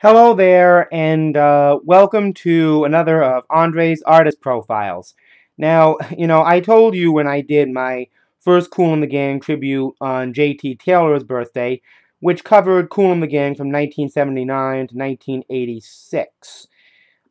Hello there, and welcome to another of Andre's Artist Profiles. Now, I told you when I did my first Kool and the Gang tribute on J.T. Taylor's birthday, which covered Kool and the Gang from 1979 to 1986,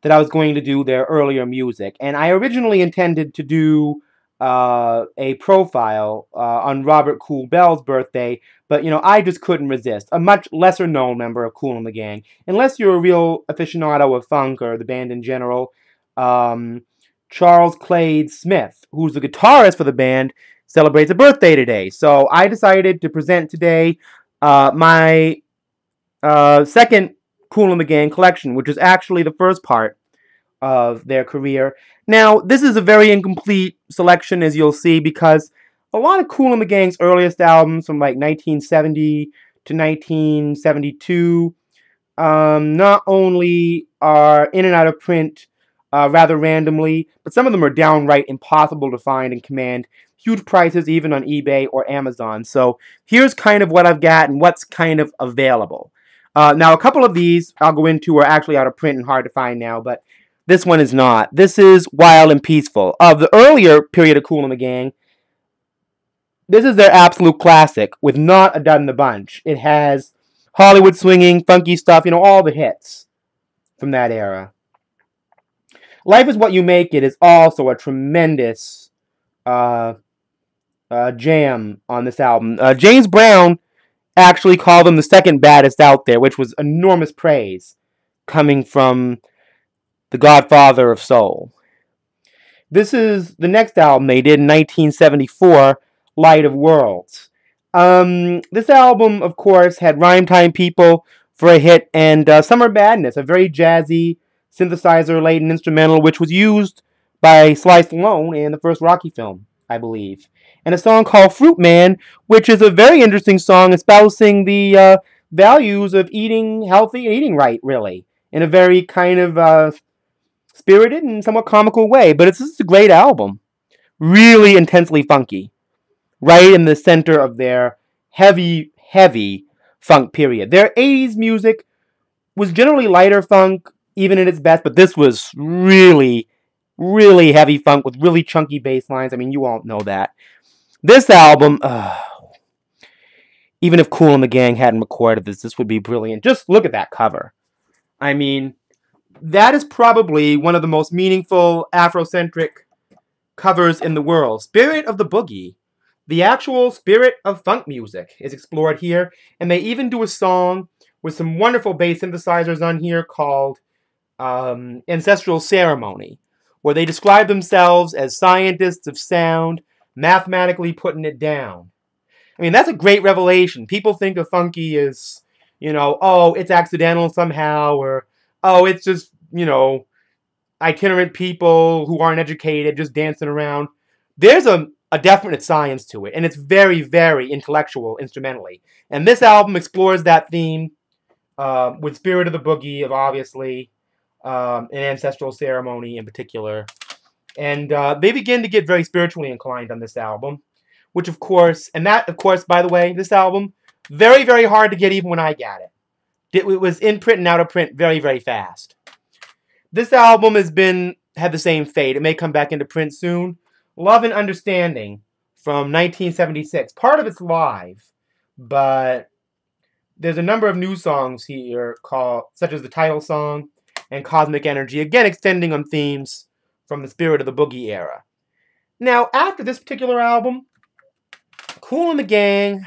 that I was going to do their earlier music. And I originally intended to do a profile on Robert Kool Bell's birthday, but I just couldn't resist. A much lesser known member of Kool and the Gang, unless you're a real aficionado of funk or the band in general. Charles Claydes Smith, who's the guitarist for the band, celebrates a birthday today. So I decided to present today my second Kool and the Gang collection, which is actually the first part of their career. Now, this is a very incomplete selection, as you'll see, because a lot of Kool and the Gang's earliest albums, from like 1970 to 1972, not only are in and out of print rather randomly, but some of them are downright impossible to find and command huge prices even on eBay or Amazon. So here's kind of what I've got and what's kind of available. Now, a couple of these I'll go into are actually out of print and hard to find now, but this one is not. This is Wild and Peaceful. Of the earlier period of Kool and the Gang, this is their absolute classic with not a dud in the bunch. It has Hollywood swinging, funky stuff, all the hits from that era. Life is What You Make It is also a tremendous jam on this album. James Brown actually called them the second baddest out there, which was enormous praise coming from the godfather of soul. This is the next album they did in 1974, Light of Worlds. This album, of course, had Rhyme Time People for a hit and Summer Madness, a very jazzy, synthesizer-laden instrumental, which was used by Sly Stallone in the first Rocky film, I believe. And a song called Fruit Man, which is a very interesting song espousing the values of eating healthy and eating right, really, in a very kind of spirited and somewhat comical way. But it's just a great album. Really intensely funky. Right in the center of their heavy, heavy funk period. Their 80s music was generally lighter funk, even at its best, but this was really, really heavy funk with really chunky bass lines. I mean, you all know that. This album, even if Kool and the Gang hadn't recorded this would be brilliant. Just look at that cover. I mean, that is probably one of the most meaningful Afrocentric covers in the world. Spirit of the Boogie. The actual spirit of funk music is explored here, and they even do a song with some wonderful bass synthesizers on here called Ancestral Ceremony, where they describe themselves as scientists of sound, mathematically putting it down. I mean, that's a great revelation. People think of funky as, oh, it's accidental somehow, or, oh, it's just, itinerant people who aren't educated just dancing around. There's a definite science to it, and it's very, very intellectual instrumentally. And this album explores that theme with Spirit of the Boogie, of obviously, an Ancestral Ceremony in particular. And they begin to get very spiritually inclined on this album, which of course, by the way, this album, very, very hard to get even when I got it. It was in print and out of print very, very fast. This album had the same fate. It may come back into print soon. Love and Understanding from 1976. Part of it's live, but there's a number of new songs here such as the title song and Cosmic Energy, again extending on themes from the Spirit of the Boogie era. Now, after this particular album, Kool and the Gang,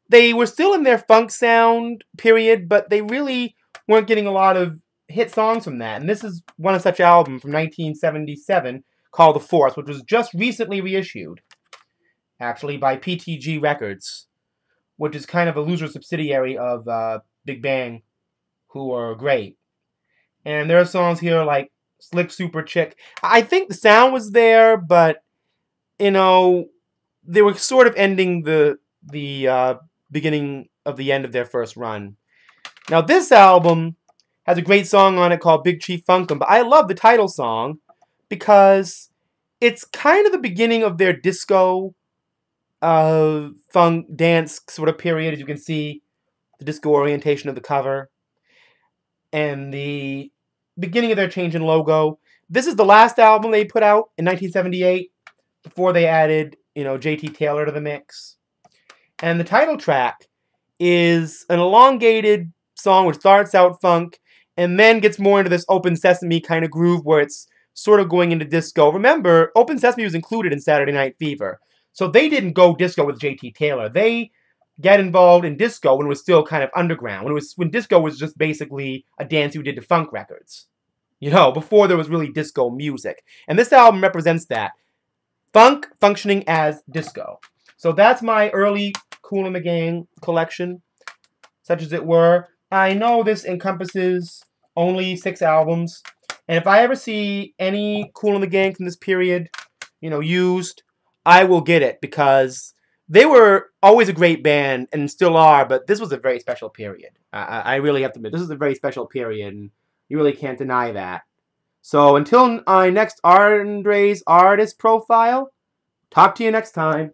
they were still in their funk sound period, but they really weren't getting a lot of hit songs from that. And this is one such album from 1977 called The Force, which was just recently reissued, actually, by PTG Records, which is kind of a loser subsidiary of Big Bang, who are great. And there are songs here like Slick Super Chick. I think the sound was there, but, they were sort of ending the beginning of the end of their first run. Now, this album has a great song on it called Big Chief Funkin', but I love the title song because it's kind of the beginning of their disco funk dance sort of period, as you can see, the disco orientation of the cover. and the beginning of their change in logo. This is the last album they put out in 1978 before they added, J.T. Taylor to the mix. And the title track is an elongated song which starts out funk and then gets more into this Open Sesame kind of groove where it's sort of going into disco. Remember, Open Sesame was included in Saturday Night Fever. So they didn't go disco with J.T. Taylor. They get involved in disco when it was still kind of underground. When disco was just basically a dance you did to funk records. Before there was really disco music. And this album represents that. Funk functioning as disco. So that's my early Kool and the Gang collection, such as it were. I know this encompasses only 6 albums. And if I ever see any Kool and the Gang from this period, used, I will get it because they were always a great band and still are, but this was a very special period. I really have to admit, this is a very special period, and you really can't deny that. So until my next Andre's artist profile, talk to you next time.